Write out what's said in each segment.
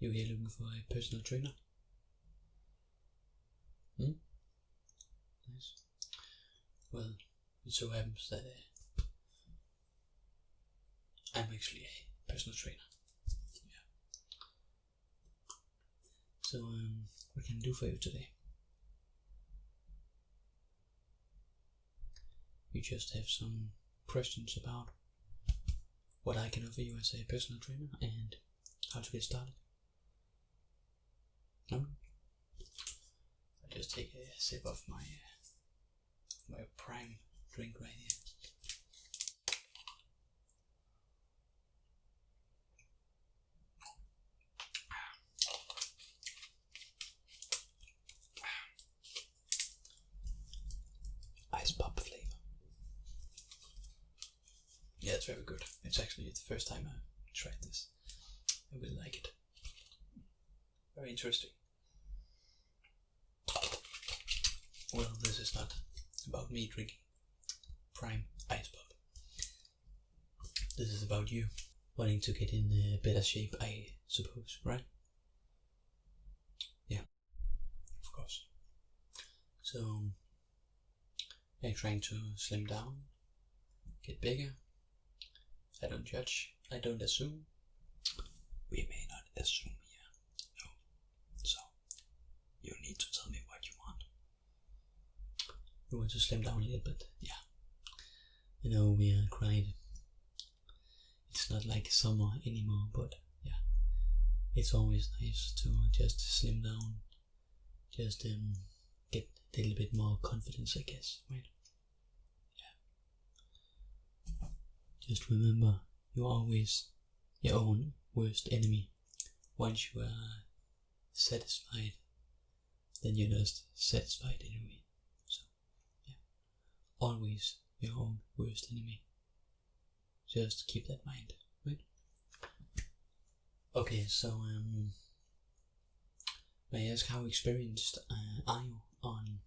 You here looking for a personal trainer? Nice. Well, it so happens that I'm actually a personal trainer. Yeah. So, what can I do for you today? You just have some questions about what I can offer you as a personal trainer and how to get started. No? I'll just take a sip of my prime drink right here. Ice pop flavor. Yeah, it's very good. It's actually the first time I tried this. I really like it. Very interesting. Well, this is not about me drinking prime ice pop. This is about you wanting to get in a better shape, I suppose, right? Yeah, of course. So, you're trying to slim down, get bigger. I don't judge, I don't assume. We may not assume here. No. So, you need to tell me what you want. You want to slim down a little bit, yeah. You know, we are quite... It's not like summer anymore, but yeah. It's always nice to just slim down. Just get a little bit more confidence, I guess, right? Yeah. Just remember, you're always your own worst enemy. Once you are satisfied, then you're just satisfied anyway. So, yeah. Always your own worst enemy. Just keep that in mind, right? Okay, so may I ask how experienced are you on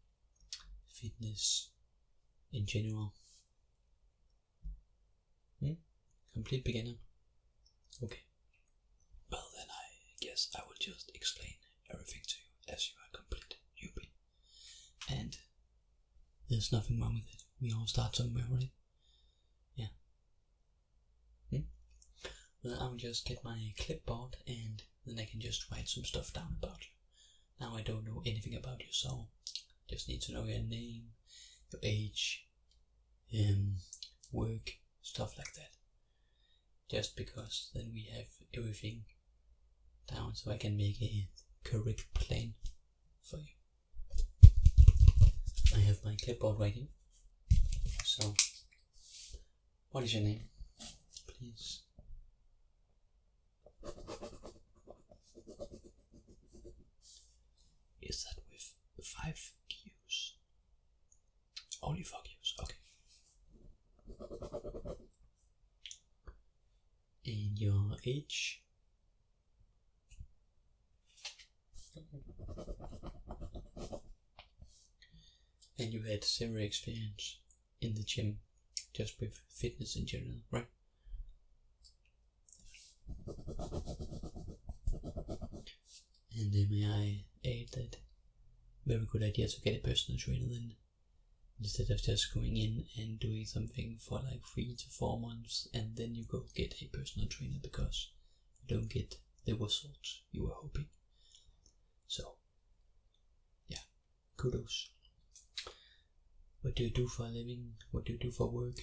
fitness in general? Complete beginner? Okay. Well then I guess I will just explain everything to you as you are a complete newbie. And there's nothing wrong with it. We all start somewhere, right? Yeah. Well, I will just get my clipboard and then I can just write some stuff down about you. Now I don't know anything about you, so just need to know your name, your age, work, stuff like that. Just because then we have everything down so I can make a correct plan for you. I have my clipboard right here. So, what is your name, please? Is that with 5 Qs? Only 4 Qs, okay. And your age? And you had zero experience in the gym, just with fitness in general, right? And may I add that very good idea to get a personal trainer then, instead of just going in and doing something for like 3 to 4 months and then you go get a personal trainer because you don't get the results you were hoping. So, yeah, kudos. What do you do for a living? What do you do for work?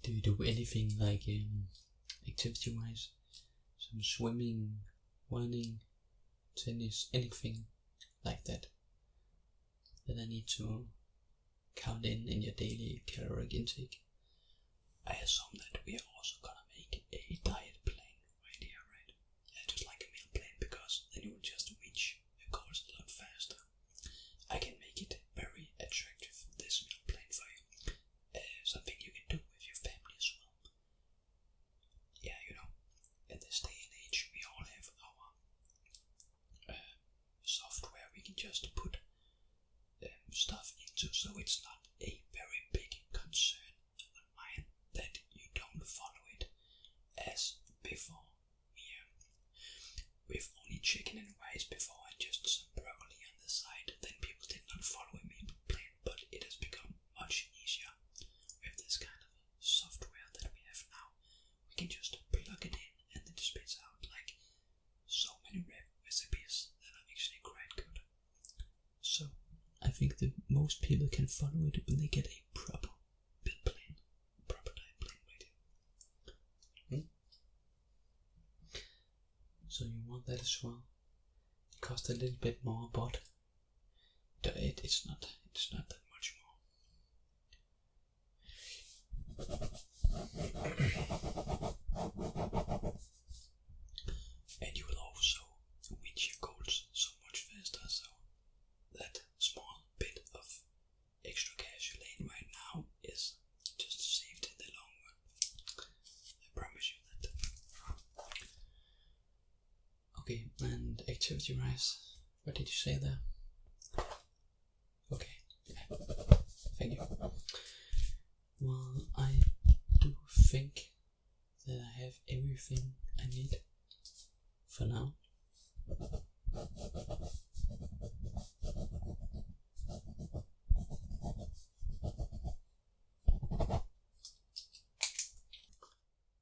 Do you do anything like activity wise? Some swimming, running, tennis, anything like that that I need to count in your daily caloric intake? I assume that we are also gonna make a diet plan right here, right? Yeah, just like a meal plan, because then you will just reach your goals a lot faster. I can make it very attractive, this meal plan for you. Something you can do with your family as well. Yeah, you know, in this day and age, we all have our software we can just put stuff into, so it's not a most people can follow it when they get a proper meal plan, proper diet plan right here. So you want that as well. It costs a little bit more, but it's not that much more. And you will also reach your goals so much faster, so that small bit of extra cash you're laying right now is just saved in the long run. I promise you that. Okay, and activity rise. What did you say there? Okay, yeah. Thank you. Well, I do think that I have everything I need for now.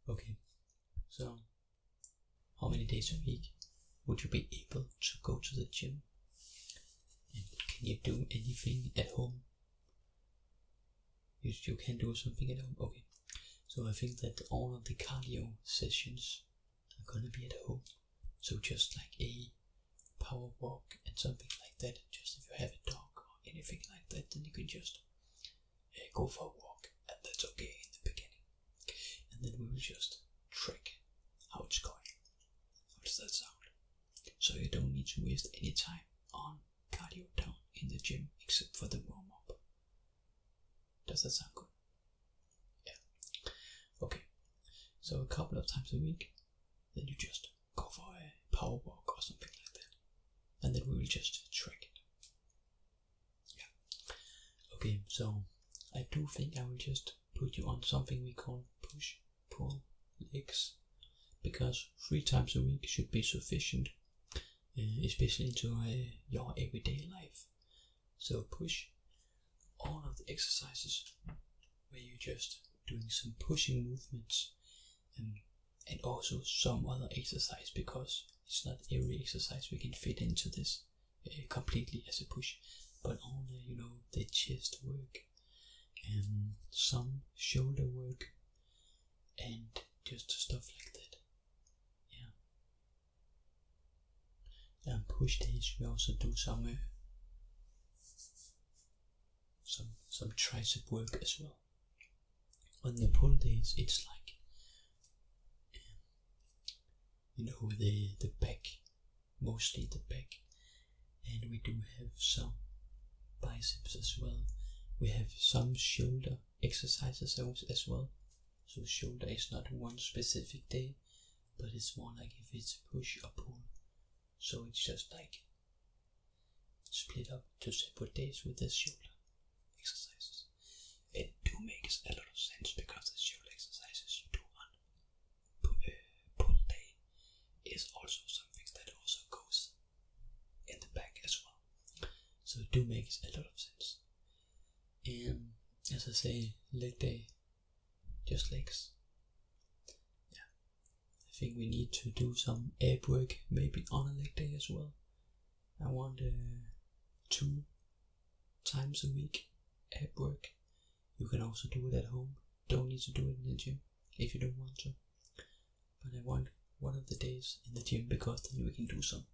Okay, so how many days a week would you be able to go to the gym? And can you do anything at home? You can do something at home. Okay, so I think that all of the cardio sessions are gonna be at home. So just like a power walk and something like that. Just if you have a dog or anything like that, then you can just go for a walk, and that's okay in the beginning. And then we will just track how it's going. How does that sound? So you don't need to waste any time on cardio down in the gym except for the warm up. Does that sound good? Yeah. Okay. So a couple of times a week, then you just go for a power walk or something like that, and then we will just track it. Yeah. Okay. So I do think I will just put you on something we call push, pull, legs, because 3 times a week should be sufficient, especially into your everyday life. So push, all of the exercises where you're just doing some pushing movements, and also some other exercise, because it's not every exercise we can fit into this completely as a push, but all the chest work, and some shoulder work, and just stuff like that. Yeah. And push days we also do some tricep work as well. On the pull days it's like the back, mostly the back, and we do have some biceps as well. We have some shoulder exercises as well. So shoulder is not one specific day, but it's more like if it's push or pull. So it's just like split up to separate days with the shoulder exercises. It do makes a lot of sense, because the shoulder exercises you do on pull day is also something that also goes in the back as well. So it do makes a lot of sense. And as I say, leg day, just legs. Yeah. I think we need to do some ab work maybe on a leg day as well. I want 2 times a week ab work. You can also do it at home. Don't need to do it in the gym if you don't want to. But I want one of the days in the gym, because then we can do some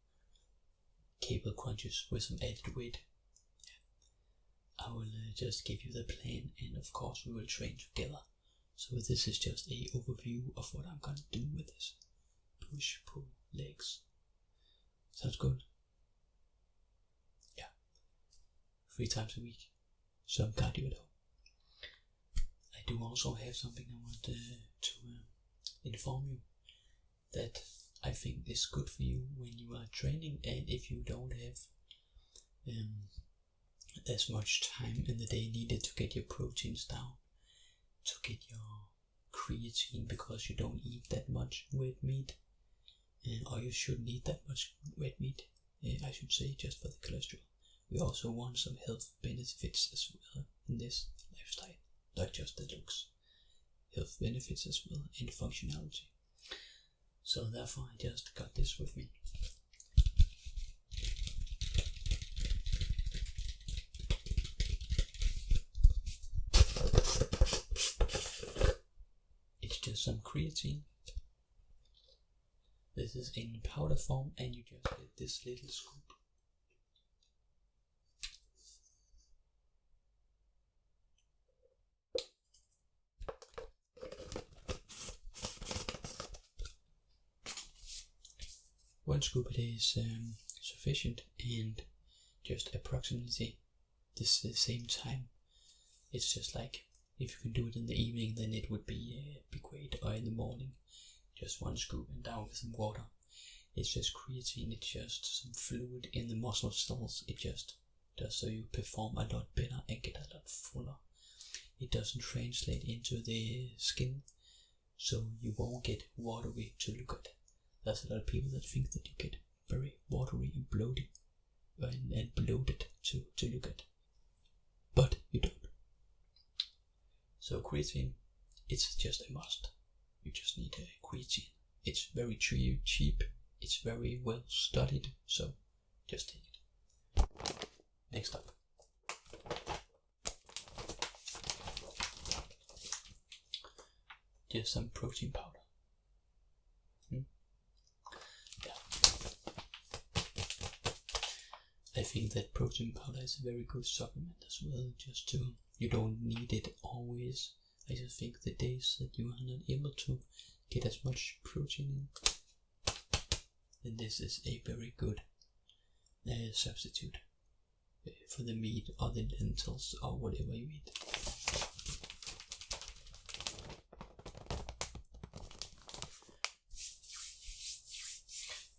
cable crunches with some added weight. I will just give you the plan, and of course we will train together. So this is just a overview of what I'm gonna do with this. Push, pull, legs. Sounds good? Yeah. 3 times a week. Some cardio at home. I do also have something I want to inform you that I think is good for you when you are training, and if you don't have as much time in the day needed to get your proteins down, to get your creatine, because you don't eat that much red meat, or you shouldn't eat that much red meat, I should say, just for the cholesterol. We also want some health benefits as well in this lifestyle, not just the looks. Health benefits as well, and functionality. So therefore I just got this with me. some creatine. This is in powder form, and you just get this little scoop. One scoop a day is sufficient, and just approximately the same time. It's just like, if you can do it in the evening, then it would be great, or in the morning, just one scoop and down with some water. It's just creatine, it's just some fluid in the muscle cells. It just does so you perform a lot better and get a lot fuller. It doesn't translate into the skin, so you won't get watery to look at. There's a lot of people that think that you get very watery and bloated and bloated to look at, but you don't. So creatine, it's just a must. You just need a creatine. It's very cheap. It's very well studied. So just take it. Next up, just some protein powder. I think that protein powder is a very good supplement as well, just to, you don't need it always. I just think the days that you are not able to get as much protein in, then this is a very good substitute for the meat or the lentils or whatever you eat.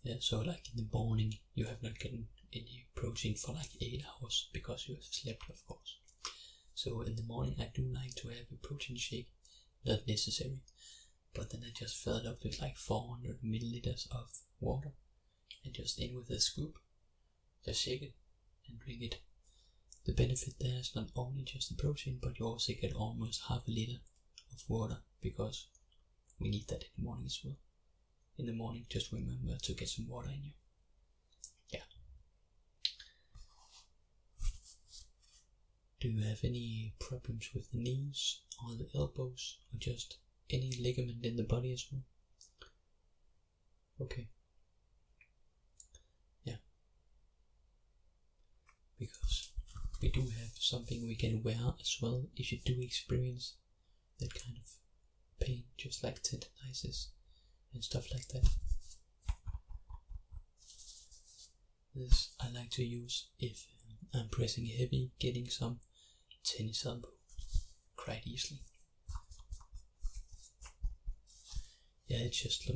Yeah, so like in the morning you have not gotten any protein for like 8 hours because you have slept, of course. So in the morning I do like to have a protein shake, not necessary, but then I just fill it up with like 400 milliliters of water and just in with a scoop, just shake it and drink it. The benefit there is not only just the protein, but you also get almost half a liter of water, because we need that in the morning as well. In the morning, just remember to get some water in you. Yeah. Do you have any problems with the knees or the elbows, or just any ligament in the body as well? Okay. Yeah. Because we do have something we can wear as well if you do experience that kind of pain, just like tendinitis and stuff like that. This I like to use if I'm pressing heavy, getting some tennis elbow quite easily. Yeah, it's just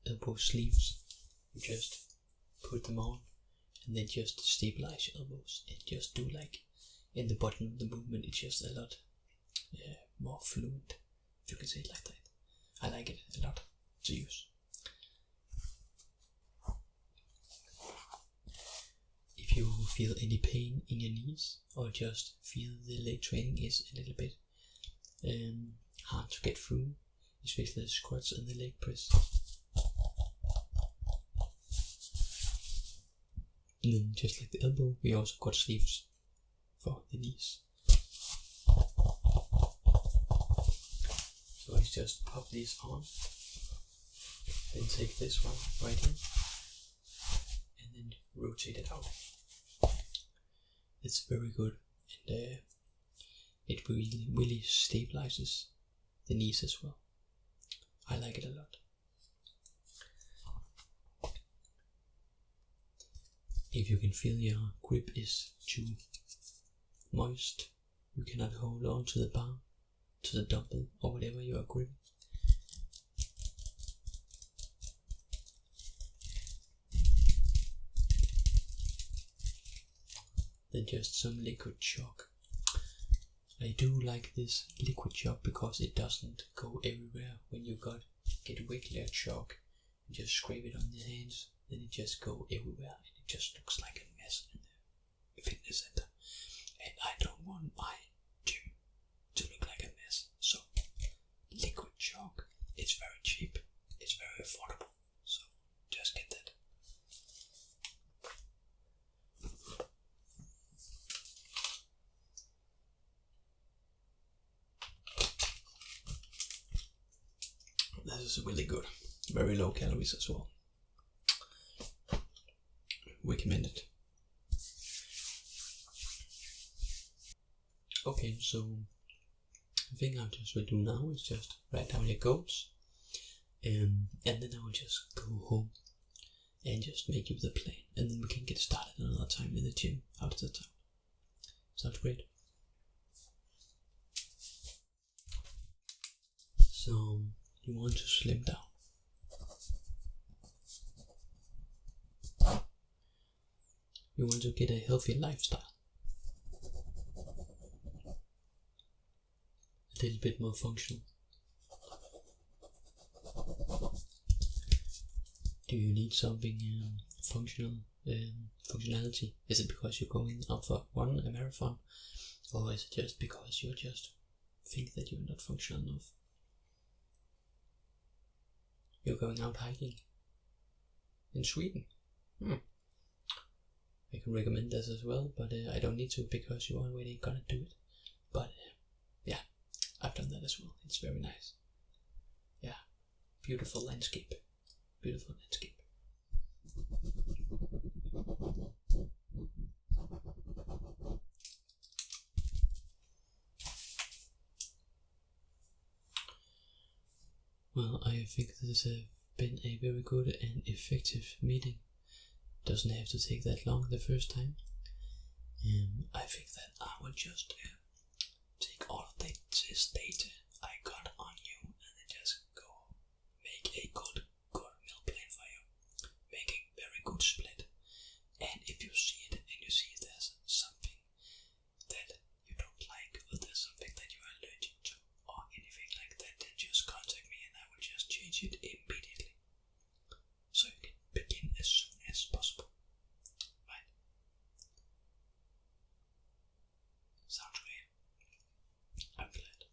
elbow sleeves. You just put them on and then just stabilize your elbows and just do like in the bottom of the movement. It's just a lot more fluent, if you can say it like that. I like it a lot to use. If you feel any pain in your knees, or just feel the leg training is a little bit hard to get through, especially the squats and the leg press, and then just like the elbow, we also got sleeves for the knees. So I just pop these on, then take this one right here, and then rotate it out. It's very good, and it really stabilizes the knees as well. I like it a lot. If you can feel your grip is too moist, you cannot hold on to the bar, to the dumbbell, or whatever you are gripping, then just some liquid chalk. I do like this liquid chalk because it doesn't go everywhere. When you get regular chalk and just scrape it on the hands, then it just go everywhere and it just looks like a mess in the fitness center. And I don't want my gym to look like a mess. So liquid chalk, it's very cheap, it's very affordable. So just get that. this is really good. Very low calories as well. Recommended. Okay, so the thing I just will do now is just write down your goals, and then I will just go home and just make you the plan, and then we can get started another time in the gym out of the town. Sounds great. So you want to slim down. You want to get a healthy lifestyle. A little bit more functional. Do you need something functionality? Is it because you're going out for a marathon? Or is it just because you just think that you're not functional enough? You're going out hiking in Sweden. I can recommend this as well, but I don't need to because you're already gonna do it. But yeah, I've done that as well. It's very nice. Yeah, beautiful landscape. Beautiful landscape. Well, I think this has been a very good and effective meeting. Doesn't have to take that long the first time. I think that I will just take all of this data I got on you and then just go make a good meal plan for you. Make a very good split. And if you see it and you see there's something that you don't like, or there's something that you are allergic to, or anything like that, then just contact me and I will just change it immediately. So you can begin as soon as possible. Right? Sounds great. I'm glad.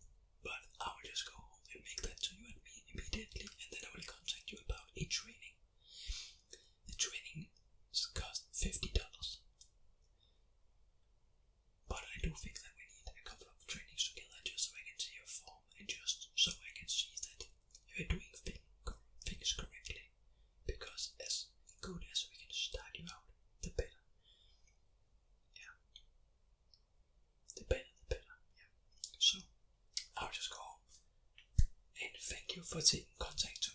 But I will just go home and make that to you and me immediately, and then I will contact you about a training. The training costs $50. But I do think that we need a couple of trainings together just so I can see your form and just so I can see that you're doing things correctly. Because as good as we can start you out, the better. Yeah. The better. Yeah. So I'll just go home and thank you for taking contact